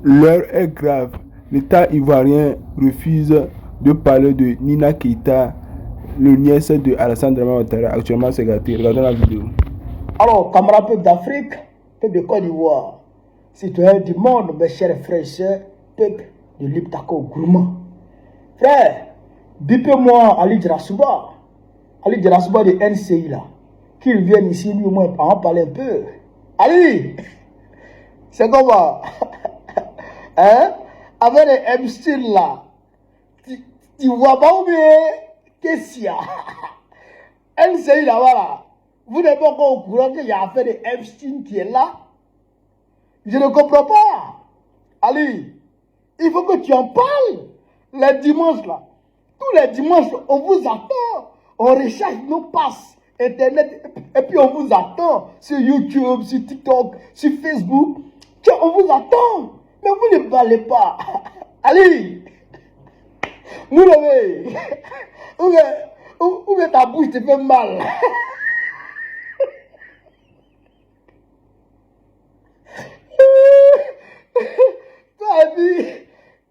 L'heure est grave. L'État ivoirien refuse de parler de Nina Keita, le nièce de Alassane Dramane Ouattara, actuellement ségrégé. Regardons la vidéo. Alors, camarades peuple d'Afrique, peuple de Côte d'Ivoire, citoyens du monde, mes chers frères et sœurs, peuple de l'Iptako Gourmand. Frère, bipez-moi Ali Djarasouba de NCI là, qu'il vienne ici lui au moins en parler un peu. Ali, c'est comment? Hein? Avec les Epstein là, tu vois pas où qu'est-ce qu'il y a? NCI là-bas là, vous n'êtes pas encore au courant qu'il y a affaire de Epstein qui est là? Je ne comprends pas. Ali, il faut que tu en parles. Les dimanches là, tous les dimanches, on vous attend. On recharge nos passes Internet et puis on vous attend sur YouTube, sur TikTok, sur Facebook. Tiens, on vous attend. Mais vous ne parlez pas. Allez, vous l'avez. Où ta bouche te fait mal.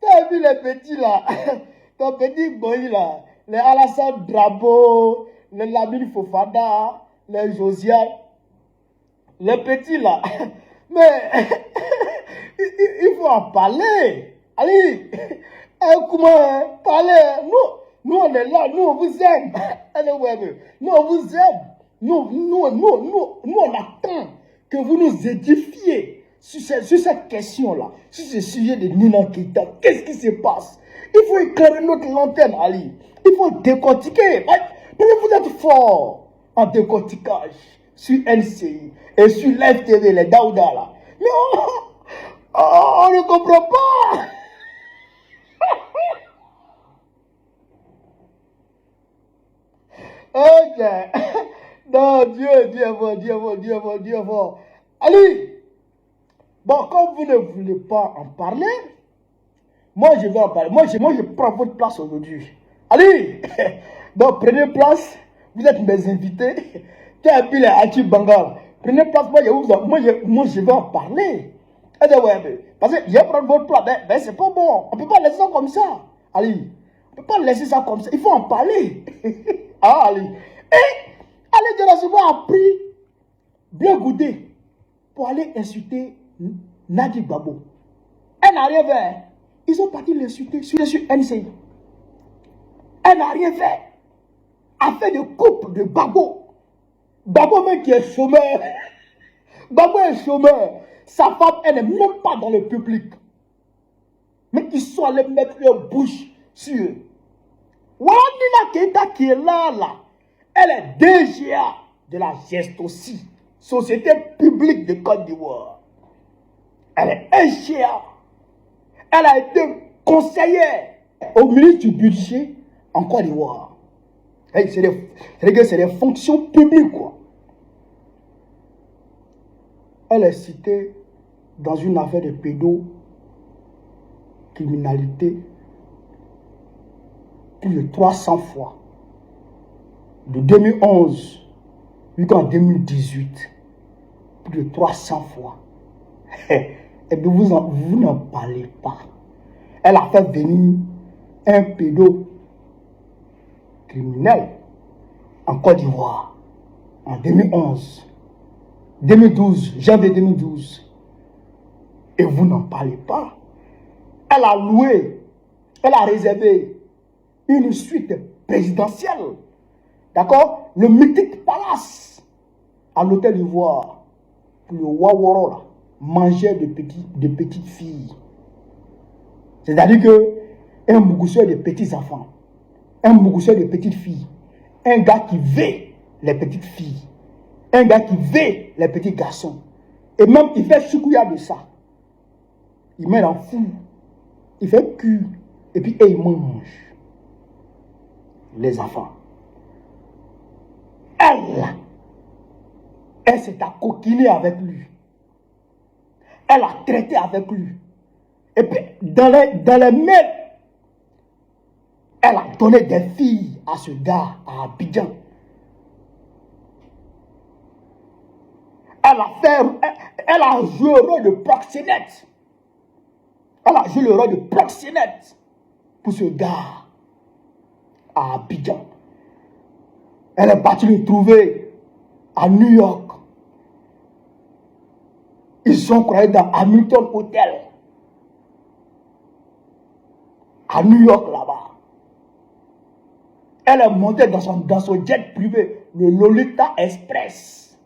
T'as vu les petits là, ton petit boy là, les Alassane Drabo, les Lamine Fofana, les Josiane, les petits là. Mais il faut en parler. Allez, comment parler? Nous on est là, nous on vous aime. Nous on vous aime. Nous on attend que vous nous édifiez sur cette question-là, sur ce sujet de Nina Keita. Qu'est-ce qui se passe? Il faut éclairer notre lanterne, Ali. Il faut décortiquer. Vous êtes fort en décortiquage sur NCI et sur Live TV, les Daouda là. Mais on ne comprend pas. Ok. Non, Dieu est fort. Ali, bon, comme vous ne voulez pas en parler, moi je vais en parler. Moi je prends votre place aujourd'hui. Allez, donc prenez place. Vous êtes mes invités. T'es à Hachi Bangal. Prenez place. Moi je vais en parler. Parce que je vais prendre votre place. Mais c'est pas bon. On ne peut pas laisser ça comme ça. Allez, on ne peut pas laisser ça comme ça. Il faut en parler. Ah, allez. Et allez, Djarasouba a pris bien goûté pour aller insulter Nadi Babo. Elle n'a rien fait. Ils ont parti l'insulter sur NCI. Elle n'a rien fait. Affaire de couple de Babo. Babo même qui est chômeur. Babo est chômeur. Sa femme, elle n'est même pas dans le public. Mais ils sont allés mettre leur bouche sur eux. Voilà Nina Keita qui est là. Elle est DGA de la Gestosi, Société publique de Côte d'Ivoire. Elle est SGA. Elle a été conseillère au ministre du budget en Côte d'Ivoire. C'est des fonctions publiques, quoi. Elle est citée dans une affaire de pédocriminalité plus de 300 fois. De 2011 jusqu'en 2018. Plus de 300 fois. Et bien vous n'en parlez pas. Elle a fait venir un pédocriminel en Côte d'Ivoire en 2011, 2012, janvier 2012. Et vous n'en parlez pas. Elle a loué, elle a réservé une suite présidentielle. D'accord? Le mythique palace à l'hôtel d'Ivoire. Le Waworo là, mangeait de petites filles. C'est-à-dire que un mougousseur de petits enfants, un mougousseur de petites filles, un gars qui veut les petites filles, un gars qui veut les petits garçons. Et même il fait choukouya de ça. Il met en fou, il fait cul, et puis il mange les enfants. Elle s'est coquinée avec lui. Elle a traité avec lui. Et puis, dans les mails, elle a donné des filles à ce gars à Abidjan. Elle a joué le rôle de proxénète. Elle a joué le rôle de proxénète pour ce gars à Abidjan. Elle est partie le trouver à New York. Ils sont croyés dans Hamilton Hotel. À New York, là-bas. Elle est montée dans son jet privé, le Lolita Express.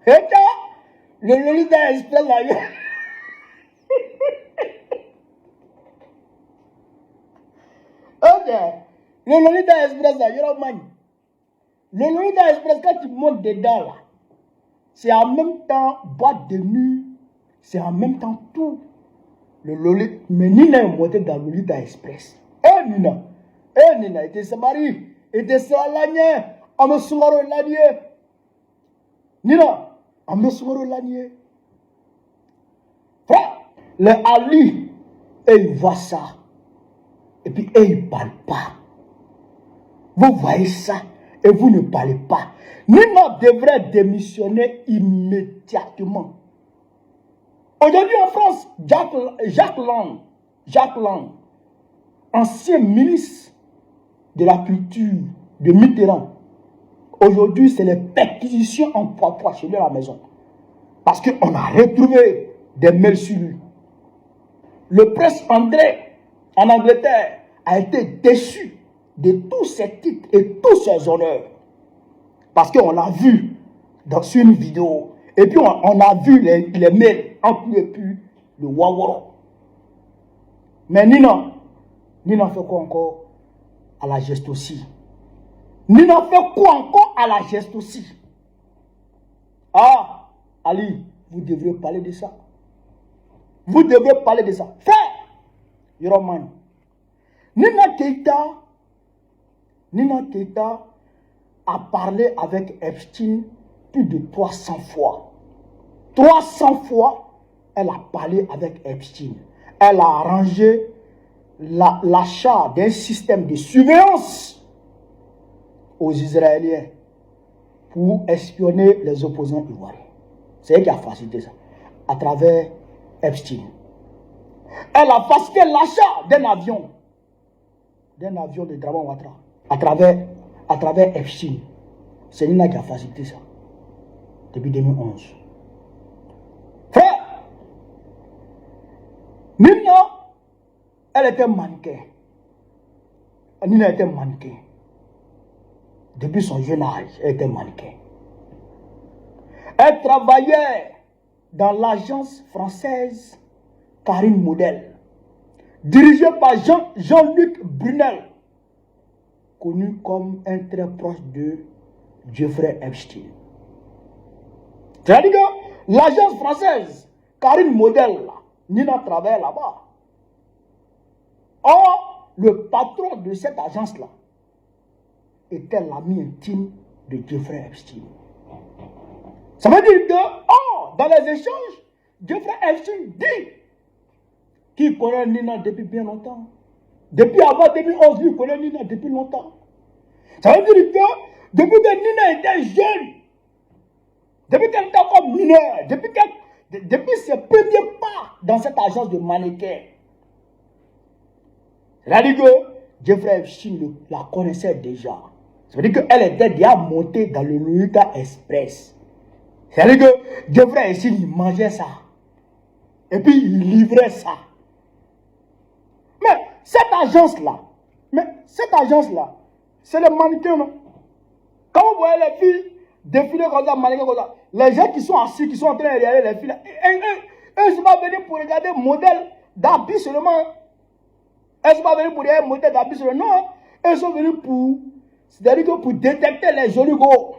Et le Lolita Express, là, ok. Le Lolita Express, là, le Lolita Express, quand tu montes dedans, là, c'est en même temps boîte de nuit, c'est en même temps tout. Le Lolita, mais Nina est montée dans le Lolita Express. Nina, était sa mari, était sa lanier, on me soumaro lanier. Nina, on me soumaro lanier. Frère, les Ali, ils voient ça. Et puis, ils ne parlent pas. Vous voyez ça et vous ne parlez pas. Nina devrait démissionner immédiatement. Aujourd'hui en France, Jacques Lang, ancien ministre de la culture de Mitterrand. Aujourd'hui, c'est les perquisitions en poids chez lui à la maison. Parce qu'on a retrouvé des mails sur lui. Le prince André, en Angleterre, a été déçu de tous ses titres et tous ses honneurs. Parce qu'on l'a vu sur une vidéo. Et puis on a vu les mails entre lui et puis le Waworo. Mais Nina fait quoi encore à la geste aussi? Nina fait quoi encore à la geste aussi? Ah, Ali, vous devrez parler de ça. Vous devrez parler de ça. Fait, Yoroman. Nina Keita a parlé avec Epstein plus de 300 fois. 300 fois, elle a parlé avec Epstein. Elle a arrangé l'achat d'un système de surveillance aux Israéliens pour espionner les opposants ivoiriens. C'est elle qui a facilité ça, à travers Epstein. Elle a facilité l'achat d'un avion de Draman Ouattara, à travers Epstein. C'est Nina qui a facilité ça, depuis 2011. Frère, Nina, elle était mannequin. Nina était mannequin. Depuis son jeune âge, elle était mannequin. Elle travaillait dans l'agence française Karine Model, dirigée par Jean-Luc Brunel, connu comme un très proche de Jeffrey Epstein. C'est-à-dire que l'agence française Karine Model, Nina travaille là-bas. Or, le patron de cette agence-là était l'ami intime de Jeffrey Epstein. Ça veut dire que, dans les échanges, Jeffrey Epstein dit qu'il connaît Nina depuis bien longtemps. Depuis avant 2011, lui connaît Nina depuis longtemps. Ça veut dire que, depuis que Nina était jeune, depuis qu'elle était encore mineure, depuis ses premiers pas dans cette agence de mannequin, c'est-à-dire que Jeffrey Epstein la connaissait déjà. Ça veut dire qu'elle était déjà montée dans le Lolita Express. C'est-à-dire que Jeffrey Epstein, il mangeait ça. Et puis il livrait ça. Mais cette agence-là, c'est les mannequins, non? Quand vous voyez les filles défiler comme ça, mannequins comme ça, les gens qui sont assis, qui sont en train de regarder les filles, là, eux, ils sont pas venus pour regarder le modèle d'habits seulement. Elles ne sont pas venus pour regarder le modèle d'habits seulement. Non, elles sont venus pour, c'est-à-dire que pour détecter les jolis gros.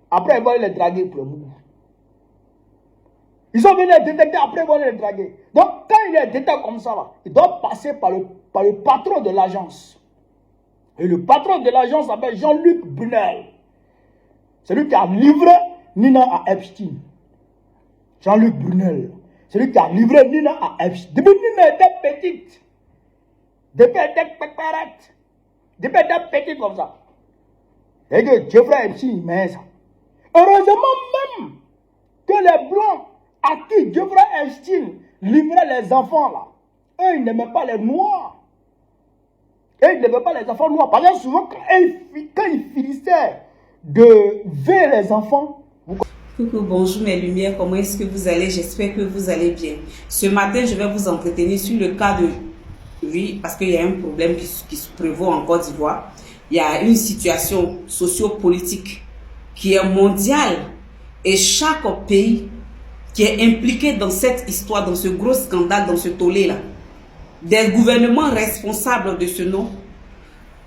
Après, ils vont les draguer pour le mouvement. Ils sont venus les détecter, après ils vont les draguer. Donc, quand ils les détectent comme ça, là, ils doivent passer par le patron de l'agence. Et le patron de l'agence s'appelle Jean-Luc Brunel. C'est lui qui a livré Nina à Epstein. Jean-Luc Brunel. C'est lui qui a livré Nina à Epstein. Depuis Nina était petite. Depuis elle était péperette. Depuis elle était petite comme ça. Et que Jeffrey Epstein met ça. Heureusement même que les blancs à qui Jeffrey Epstein livraient les enfants là. Eux, ils n'aimaient pas les noirs. Et ils n'aimaient pas les enfants noirs. Parce que souvent, quand ils finissaient de ver les enfants. Coucou, bonjour mes lumières, comment est-ce que vous allez? J'espère que vous allez bien. Ce matin, je vais vous entretenir sur le cas de... Oui, parce qu'il y a un problème qui se prévaut en Côte d'Ivoire. Il y a une situation socio-politique qui est mondiale. Et chaque pays qui est impliqué dans cette histoire, dans ce gros scandale, dans ce tollé-là, des gouvernements responsables de ce nom,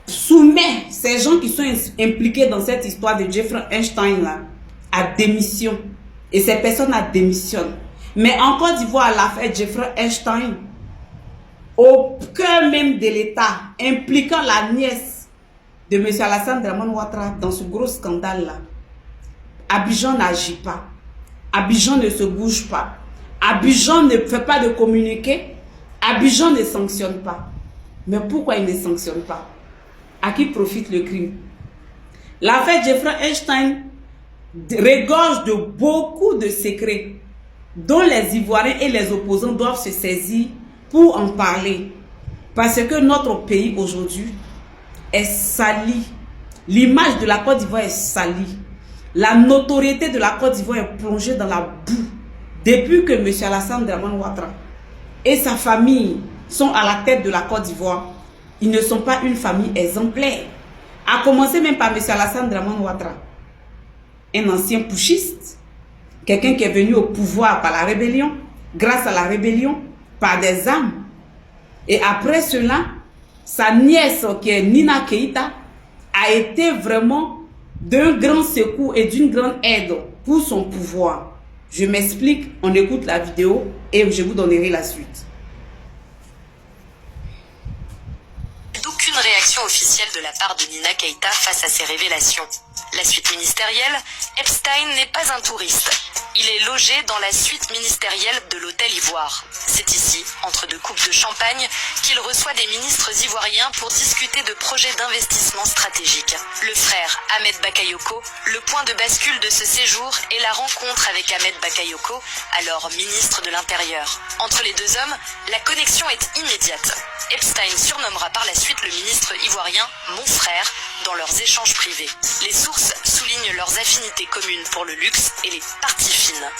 soumet ces gens qui sont impliqués dans cette histoire de Jeffrey Epstein-là à démission. Et ces personnes démissionnent. Mais en Côte d'Ivoire, l'affaire Jeffrey Epstein, au cœur même de l'État, impliquant la nièce de M. Alassane Dramane Ouattara dans ce gros scandale-là, Abidjan n'agit pas. Abidjan ne se bouge pas. Abidjan ne fait pas de communiqué. Abidjan ne sanctionne pas. Mais pourquoi il ne sanctionne pas? À qui profite le crime? L'affaire Jeffrey Epstein regorge de beaucoup de secrets dont les Ivoiriens et les opposants doivent se saisir pour en parler. Parce que notre pays aujourd'hui est sali. L'image de la Côte d'Ivoire est salie. La notoriété de la Côte d'Ivoire est plongée dans la boue depuis que M. Alassane Dramane Ouattara et sa famille sont à la tête de la Côte d'Ivoire. Ils ne sont pas une famille exemplaire. À commencer même par M. Alassane Dramane Ouattara, un ancien putschiste, quelqu'un qui est venu au pouvoir par la rébellion, grâce à la rébellion, par des armes. Et après cela, sa nièce, qui est Nina Keïta, a été vraiment d'un grand secours et d'une grande aide pour son pouvoir. Je m'explique, on écoute la vidéo et je vous donnerai la suite. D'aucune réaction officielle de la part de Nina Keïta face à ces révélations. La suite ministérielle, Epstein n'est pas un touriste. Il est logé dans la suite ministérielle de l'Hôtel Ivoire. C'est ici, entre deux coupes de champagne, qu'il reçoit des ministres ivoiriens pour discuter de projets d'investissement stratégiques. Le frère Ahmed Bakayoko, le point de bascule de ce séjour est la rencontre avec Ahmed Bakayoko, alors ministre de l'Intérieur. Entre les deux hommes, la connexion est immédiate. Epstein surnommera par la suite le ministre ivoirien « mon frère » dans leurs échanges privés. Les sources soulignent leurs affinités communes pour le luxe et les parties fines.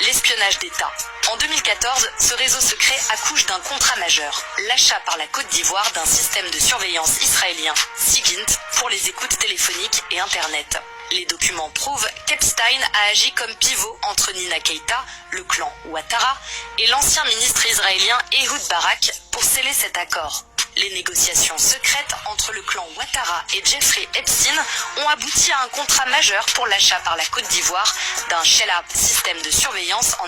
L'espionnage d'État. En 2014, ce réseau secret accouche d'un contrat majeur, l'achat par la Côte d'Ivoire d'un système de surveillance israélien, SIGINT, pour les écoutes téléphoniques et Internet. Les documents prouvent qu'Epstein a agi comme pivot entre Nina Keïta, le clan Ouattara, et l'ancien ministre israélien Ehud Barak pour sceller cet accord. Les négociations secrètes entre le clan Ouattara et Jeffrey Epstein ont abouti à un contrat majeur pour l'achat par la Côte d'Ivoire d'un Shelat système de surveillance en...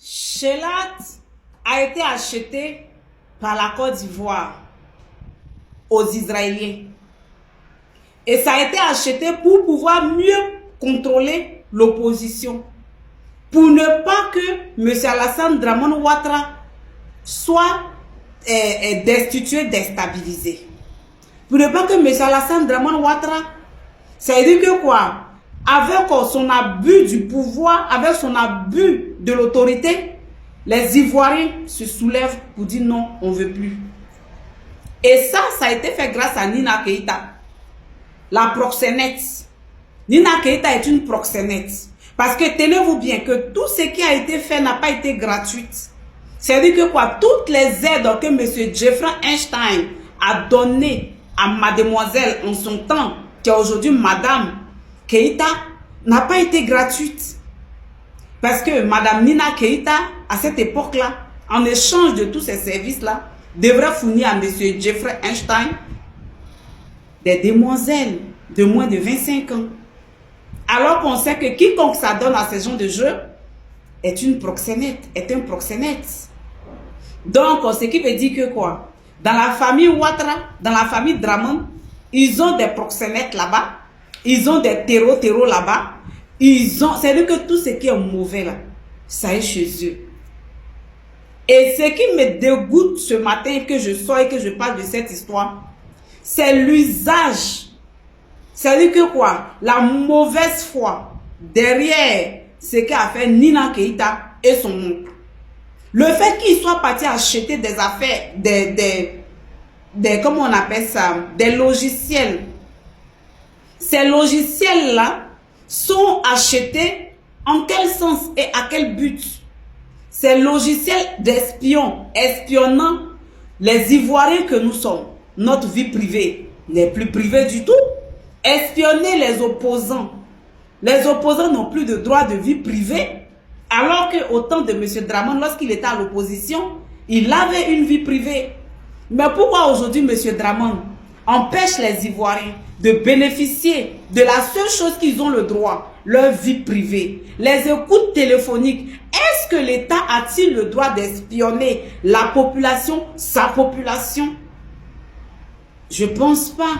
Shelat a été acheté par la Côte d'Ivoire aux Israéliens. Et ça a été acheté pour pouvoir mieux contrôler l'opposition. Pour ne pas que M. Alassane Dramane Ouattara soit destitué, déstabilisé. Pour ne pas que M. Alassane Dramane Ouattara, ça veut dire que quoi? Avec son abus du pouvoir, avec son abus de l'autorité, les Ivoiriens se soulèvent pour dire non, on ne veut plus. Et ça a été fait grâce à Nina Keïta, la proxénète. Nina Keïta est une proxénète. Parce que tenez-vous bien que tout ce qui a été fait n'a pas été gratuit. C'est-à-dire que quoi, toutes les aides que M. Jeffrey Epstein a données à mademoiselle en son temps, qui est aujourd'hui Madame Keïta, n'a pas été gratuite. Parce que Madame Nina Keïta, à cette époque-là, en échange de tous ces services-là, devrait fournir à M. Jeffrey Epstein des demoiselles de moins de 25 ans. Alors qu'on sait que quiconque s'adonne à ce genre de jeu est une proxénète, est un proxénète. Donc, ce qui veut dire que quoi? Dans la famille Ouattara, dans la famille Dramane, ils ont des proxénètes là-bas, ils ont des terreaux là-bas, c'est-à-dire que tout ce qui est mauvais là, ça est chez eux. Et ce qui me dégoûte ce matin, que je sors et que je parle de cette histoire, c'est l'usage. C'est-à-dire que quoi? La mauvaise foi derrière ce qu'a fait Nina Keïta et son oncle. Le fait qu'ils soient partis acheter des affaires, comment on appelle ça, des logiciels. Ces logiciels-là sont achetés en quel sens et à quel but? Ces logiciels d'espions, espionnant les Ivoiriens que nous sommes. Notre vie privée n'est plus privée du tout. Espionner les opposants. Les opposants n'ont plus de droit de vie privée. Alors qu'au temps de M. Dramane, lorsqu'il était à l'opposition, il avait une vie privée. Mais pourquoi aujourd'hui M. Dramane empêche les Ivoiriens de bénéficier de la seule chose qu'ils ont le droit, leur vie privée, les écoutes téléphoniques? Est-ce que l'État a-t-il le droit d'espionner la population, sa population? Je ne pense pas.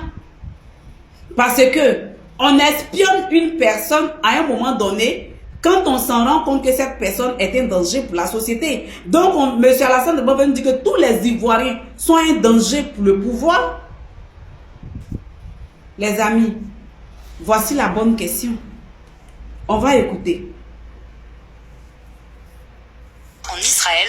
Parce que on espionne une personne à un moment donné quand on s'en rend compte que cette personne est un danger pour la société. Donc, M. Alassane Dramane dit que tous les Ivoiriens sont un danger pour le pouvoir. Les amis, voici la bonne question. On va écouter. En Israël,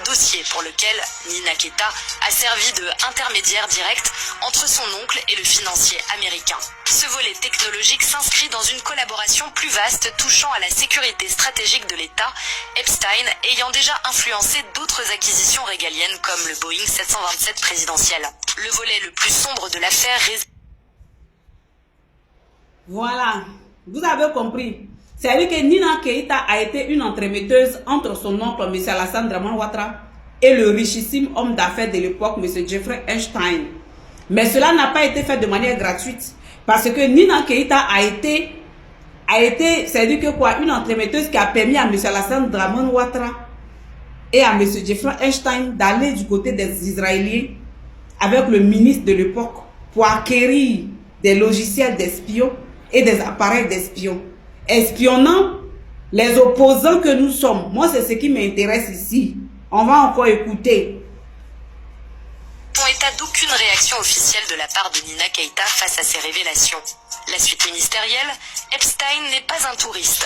dossier pour lequel Nina Keita a servi de intermédiaire direct entre son oncle et le financier américain. Ce volet technologique s'inscrit dans une collaboration plus vaste touchant à la sécurité stratégique de l'État, Epstein ayant déjà influencé d'autres acquisitions régaliennes comme le Boeing 727 présidentiel. Le volet le plus sombre de l'affaire réside... Voilà, vous avez compris. C'est-à-dire que Nina Keita a été une entremetteuse entre son oncle, M. Alassane Dramane Ouattara, et le richissime homme d'affaires de l'époque, M. Jeffrey Epstein. Mais cela n'a pas été fait de manière gratuite. Parce que Nina Keita a été c'est-à-dire que quoi, une entremetteuse qui a permis à M. Alassane Dramane Ouattara et à M. Jeffrey Epstein d'aller du côté des Israéliens avec le ministre de l'époque pour acquérir des logiciels d'espions et des appareils d'espions, espionnant les opposants que nous sommes. Moi, c'est ce qui m'intéresse ici. On va encore écouter. Font état d'aucune réaction officielle de la part de Nina Keita face à ces révélations. La suite ministérielle, Epstein n'est pas un touriste.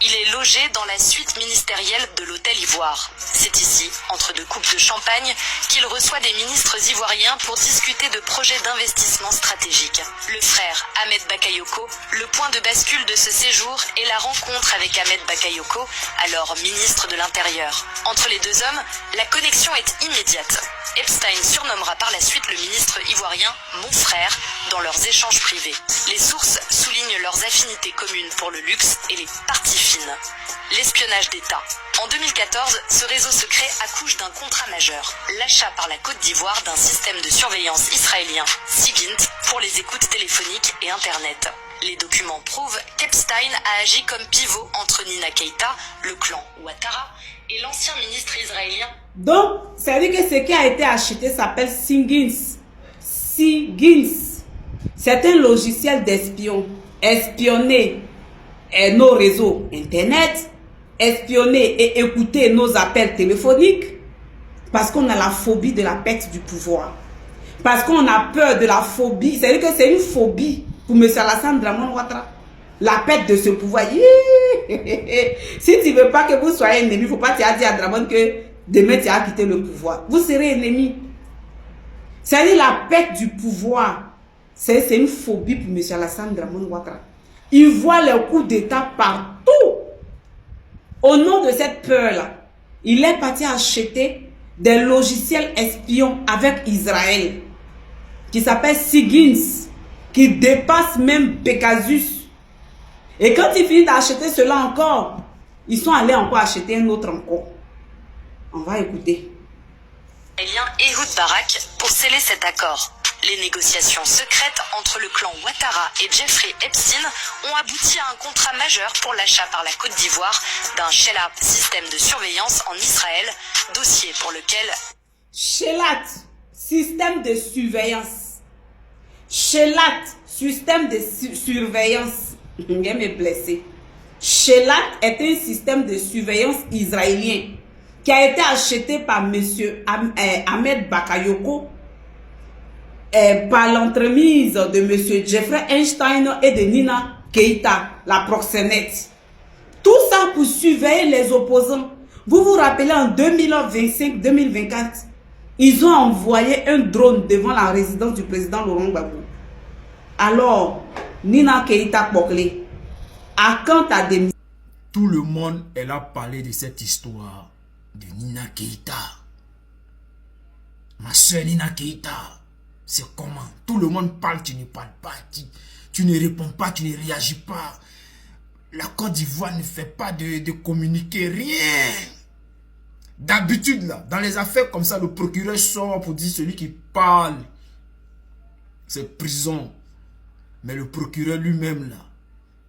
Il est logé dans la suite ministérielle de l'Hôtel Ivoire. C'est ici, entre deux coupes de champagne, qu'il reçoit des ministres ivoiriens pour discuter de projets d'investissement stratégiques. Le frère Ahmed Bakayoko, le point de bascule de ce séjour est la rencontre avec Ahmed Bakayoko, alors ministre de l'Intérieur. Entre les deux hommes, la connexion est immédiate. Epstein surnommera par la suite le ministre ivoirien « mon frère » dans leurs échanges privés. Les sources soulignent leurs affinités communes pour le luxe et les parties fines. L'espionnage d'État. En 2014, ce réseau secret accouche d'un contrat majeur, l'achat par la Côte d'Ivoire d'un système de surveillance israélien, SIGINT, pour les écoutes téléphoniques et Internet. Les documents prouvent qu'Epstein a agi comme pivot entre Nina Keita, le clan Ouattara, et l'ancien ministre israélien. Donc, ça veut dire que ce qui a été acheté s'appelle SIGINT. SIGINT. C'est un logiciel d'espion. Espionner nos réseaux Internet, espionner et écouter nos appels téléphoniques, parce qu'on a la phobie de la perte du pouvoir. Parce qu'on a peur de la phobie. C'est-à-dire que c'est une phobie pour M. Alassane Dramane Ouattara. La perte de ce pouvoir. Si tu ne veux pas que vous soyez ennemi, il ne faut pas dire à Dramane que demain tu as quitté le pouvoir. Vous serez ennemi. C'est-à-dire la perte du pouvoir. C'est une phobie pour M. Alassane Dramane Ouattara. Il voit les coups d'État partout. Au nom de cette peur-là, il est parti acheter des logiciels espions avec Israël qui s'appelle SIGINT, qui dépasse même Pegasus. Et quand ils finissent d'acheter cela encore, ils sont allés encore acheter un autre encore. On va écouter. Ehud Barak pour sceller cet accord. Les négociations secrètes entre le clan Ouattara et Jeffrey Epstein ont abouti à un contrat majeur pour l'achat par la Côte d'Ivoire d'un Shelat, système de surveillance en Israël, dossier pour lequel... Shelat, système de surveillance. Shelat, système de surveillance. Je vais me blesser. Shelat est un système de surveillance israélien qui a été acheté par M. Ahmed Bakayoko par l'entremise de M. Jeffrey Epstein et de Nina Keita, la proxénète. Tout ça pour surveiller les opposants, Vous vous rappelez en 2025-2024, ils ont envoyé un drone devant la résidence du président Laurent Gbagbo. Alors, Nina Keita Bokle, à quand ta démission? Tout le monde elle a parlé de cette histoire de Nina Keita. Ma soeur Nina Keita, c'est comment? Tout le monde parle, tu ne parles pas, tu ne réponds pas, tu ne réagis pas. La Côte d'Ivoire ne fait pas de communiquer, rien. D'habitude, là, dans les affaires comme ça, le procureur sort pour dire celui qui parle, c'est prison. Mais le procureur lui-même, là,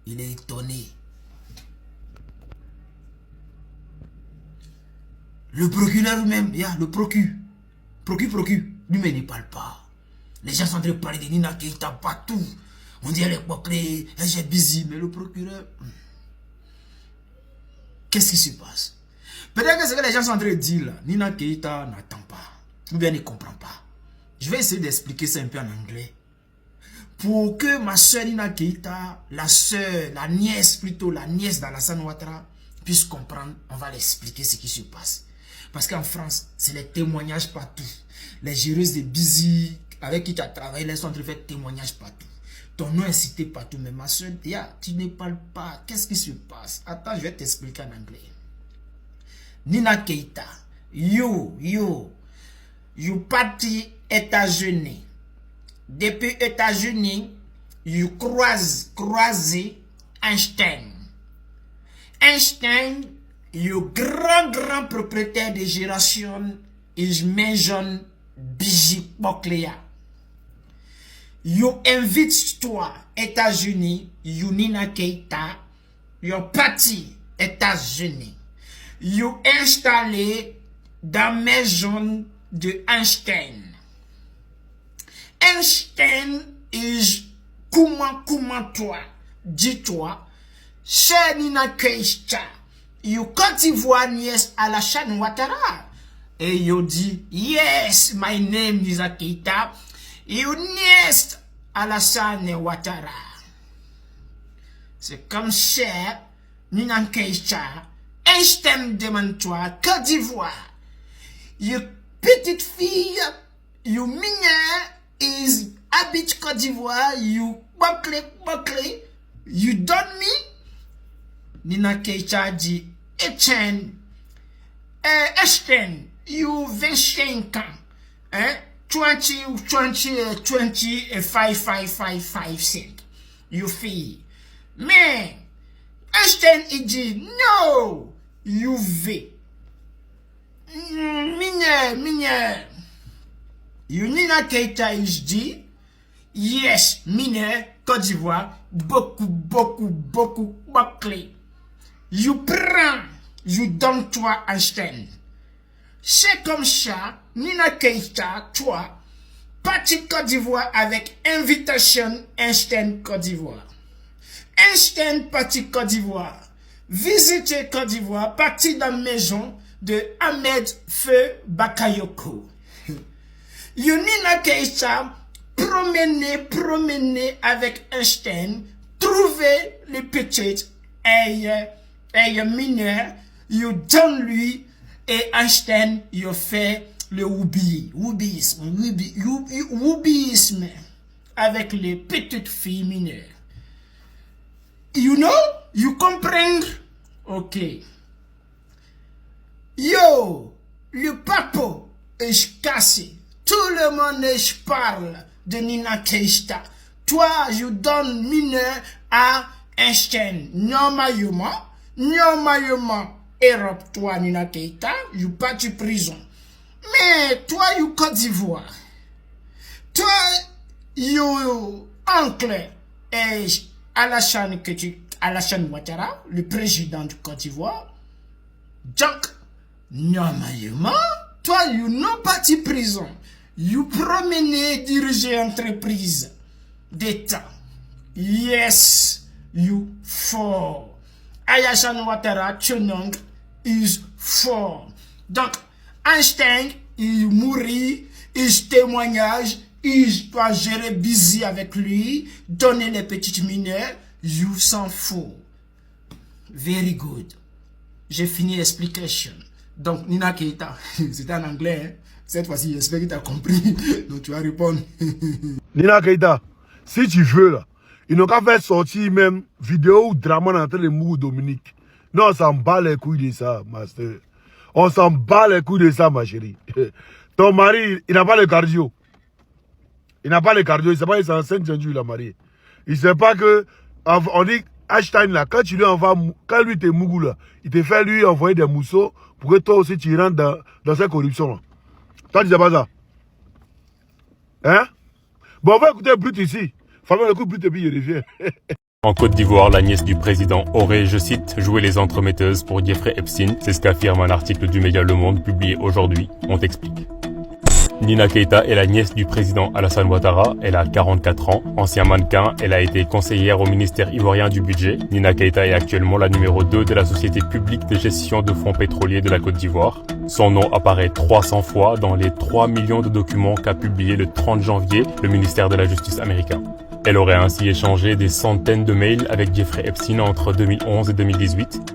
il est étonné. Le procureur lui-même, le procureur, lui-même, il ne parle pas. Les gens sont en train de parler de Nina Keita partout. On dit elle est bouclée, elle est busy, mais le procureur, qu'est-ce qui se passe? Peut-être que ce que les gens sont en train de dire là, Nina Keita n'attend pas, ou bien ne comprend pas. Je vais essayer d'expliquer ça un peu en anglais. Pour que ma soeur Nina Keita, la soeur, la nièce d'Alassane Ouattara, puisse comprendre, on va l'expliquer ce qui se passe. Parce qu'en France, c'est les témoignages partout. Les géreuses de busy, avec qui tu as travaillé, elles sont en train de faire témoignages partout. Ton nom est cité partout, mais ma soeur, tu ne parles pas. Qu'est-ce qui se passe? Attends, je vais t'expliquer en anglais. Nina Keita, you parti États-Unis. Depuis États-Unis, you croisé Einstein. Einstein, you grand propriétaire de génération, is mention Biji Boklea. You invite toi, États-Unis, you Nina Keita, you parti États-Unis. You installé dans la maison de Einstein. Einstein is comment toi, dis-toi, cher Nina Keita, you Côte d'Ivoire nièce Alassane Ouattara. Et you dit, yes, my name is Keita. You nièce Alassane Ouattara. C'est comme cher Nina Keita. Einstein demande toi, Côte d'Ivoire. You petite fille, you mignonne is habite Côte d'Ivoire, you bouclé, you donne me. Nina Keita dit, Etienne, Einstein, you 25 ans, hein? 25 cents, you feel. Mais, Einstein, il dit, no, you V. Mineur. You Nina Keita, il dit, yes, mineur, Côte d'Ivoire, beaucoup, bouclé. You prends, you donne toi Einstein. C'est comme ça, Nina Keita, toi, parti Côte d'Ivoire avec invitation Einstein Côte d'Ivoire. Einstein parti Côte d'Ivoire, visiter Côte d'Ivoire, parti dans la maison de Ahmed Feu Bakayoko. You Nina Keita, promener avec Einstein, trouver les petites et mineur, you donne lui et Einstein, you fait le wubisme avec les petites filles mineures. You know? You comprendre? Ok. Yo, le papo est cassé. Tout le monde parle de Nina Keita. Toi, you donne mineur à Einstein. Normalement, Europe, toi, Nina Keita, you parti prison. Mais toi, you Côte d'Ivoire. Toi, you oncle et Alassane Ouattara, le président du Côte d'Ivoire. Donc, normalement, toi, you non parti prison. You promener, diriger entreprise d'État. Yes, you for. Alassane Ouattara, Tchonong, is for. Donc, Einstein, il mourit, il témoignage, il doit gérer busy avec lui, donner les petites mineurs, you s'en fout. Very good. j'ai fini l'explication. Donc, Nina Keita, c'était en anglais. Hein. Cette fois-ci, j'espère que tu as compris. Donc, tu vas répondre. Nina Keita, si tu veux, là, ils n'ont qu'à faire sortir même vidéo ou drama en train de mourir Dominique. Non, on s'en bat les couilles de ça, master. On s'en bat les couilles de ça, ma chérie. Ton mari, il n'a pas le cardio. Il n'a pas le cardio. Il ne sait pas qu'il est enceinte, il l'a marié. Il ne sait pas que, on dit, Einstein, là, quand tu lui envoies, quand lui t'es mougou, là, il te fait lui envoyer des mousseaux pour que toi aussi tu rentres dans cette corruption, là. Toi, tu ne sais pas ça. Hein? Bon, on va écouter Brut ici. Fameux, écoute Brut et puis il revient. En Côte d'Ivoire, la nièce du président aurait, je cite, joué les entremetteuses pour Jeffrey Epstein. C'est ce qu'affirme un article du média Le Monde publié aujourd'hui. On t'explique. Nina Keita est la nièce du président Alassane Ouattara. Elle a 44 ans. Ancien mannequin, elle a été conseillère au ministère ivoirien du budget. Nina Keita est actuellement la numéro 2 de la société publique de gestion de fonds pétroliers de la Côte d'Ivoire. Son nom apparaît 300 fois dans les 3 millions de documents qu'a publié le 30 janvier le ministère de la Justice américain. Elle aurait ainsi échangé des centaines de mails avec Jeffrey Epstein entre 2011 et 2018.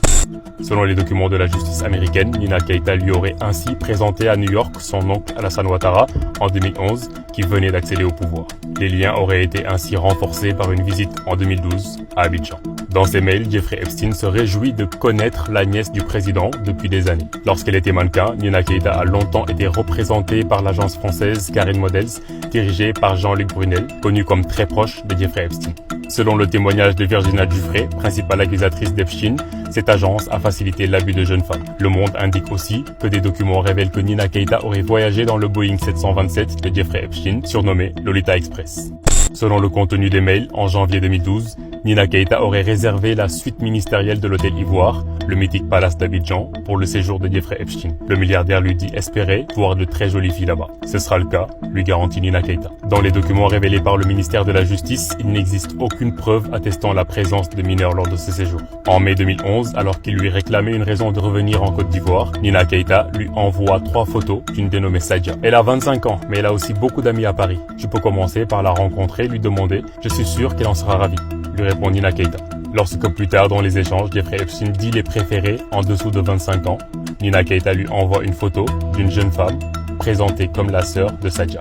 Selon les documents de la justice américaine, Nina Keita lui aurait ainsi présenté à New York son oncle Alassane Ouattara en 2011, qui venait d'accéder au pouvoir. Les liens auraient été ainsi renforcés par une visite en 2012 à Abidjan. Dans ses mails, Jeffrey Epstein se réjouit de connaître la nièce du président depuis des années. Lorsqu'elle était mannequin, Nina Keita a longtemps été représentée par l'agence française Karen Models, dirigée par Jean-Luc Brunel, connu comme très proche de Jeffrey Epstein. Selon le témoignage de Virginia Dufray, principale accusatrice d'Epstein, cette agence a facilité l'abus de jeunes femmes. Le Monde indique aussi que des documents révèlent que Nina Keita aurait voyagé dans le Boeing 727 de Jeffrey Epstein, surnommé Lolita Express. Selon le contenu des mails, en janvier 2012, Nina Keita aurait réservé la suite ministérielle de l'hôtel Ivoire, le mythique palace d'Abidjan, pour le séjour de Jeffrey Epstein. Le milliardaire lui dit espérer voir de très jolies filles là-bas. Ce sera le cas, lui garantit Nina Keita. Dans les documents révélés par le ministère de la Justice, il n'existe aucune preuve attestant la présence de mineurs lors de ce séjour. En mai 2011, alors qu'il lui réclamait une raison de revenir en Côte d'Ivoire, Nina Keita lui envoie 3 photos d'une dénommée Sadia. Elle a 25 ans, mais elle a aussi beaucoup d'amis à Paris. Tu peux commencer par la rencontrer, lui demander, je suis sûr qu'elle en sera ravie, lui répond Nina Keita. Lorsque plus tard dans les échanges, Jeffrey Epstein dit les préférer en dessous de 25 ans, Nina Keita lui envoie une photo d'une jeune femme présentée comme la sœur de Sadia.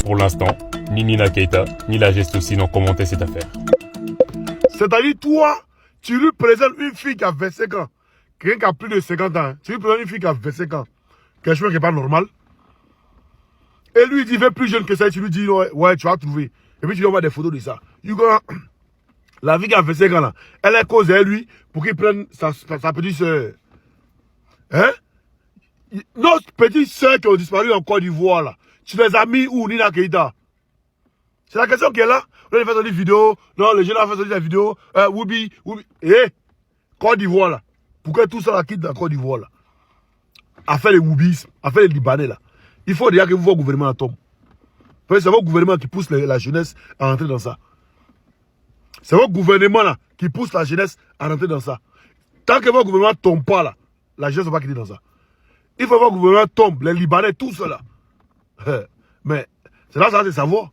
Pour l'instant, ni Nina Keita ni la gestoussi n'ont commenté cette affaire. C'est-à-dire, toi, tu lui présentes une fille qui a 25 ans, quelqu'un qui a plus de 50 ans, tu lui présentes une fille qui a 25 ans, quelque chose qui n'est pas normal. Et lui, il dit, veut plus jeune que ça, et tu lui dis, ouais, tu vas trouver. Et puis tu lui envoies des photos de ça. La fille qui a 25 ans là, elle est causée à lui pour qu'il prenne sa petite soeur. Hein? Nos petites soeurs qui ont disparu en Côte d'Ivoire là, tu les as mis où, Nina Keita? C'est la question qui est là. On a fait des vidéos, non, les jeunes ont fait des vidéos, Woubi. Côte d'Ivoire là. Pourquoi tout ça la quitte la Côte d'Ivoire là? À faire les Woubisme, à faire les Libanais là. Il faut déjà que vous voyez le gouvernement à tombe. C'est votre gouvernement qui pousse la jeunesse à rentrer dans ça. C'est votre gouvernement là qui pousse la jeunesse à rentrer dans ça. Tant que votre gouvernement ne tombe pas là, la jeunesse ne va pas quitter dans ça. Il faut que votre gouvernement tombe, les Libanais, tout cela. Mais c'est là que ça va se savoir.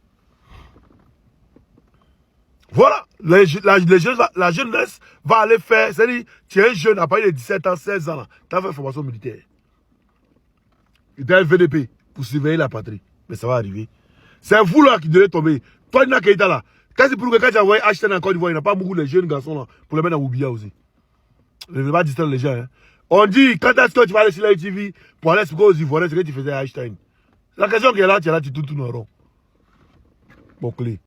Voilà, la jeunesse va aller faire, c'est-à-dire, tu es un jeune à partir de 17 ans, 16 ans, tu as fait une formation militaire. Tu es un VDP pour surveiller la patrie. Mais ça va arriver. C'est vous là qui devez tomber. Toi, Nina Keita là, quand tu as envoyé Einstein en Côte d'Ivoire, il n'y a pas beaucoup de jeunes garçons là pour les mettre à Oubia aussi. Je ne vais pas distraire les gens. Hein. On dit, quand est-ce que tu vas aller sur la TV pour aller expliquer aux Ivoiriens ce que tu faisais à Einstein? La question qui est là, tu tournes en rond. Bon clé.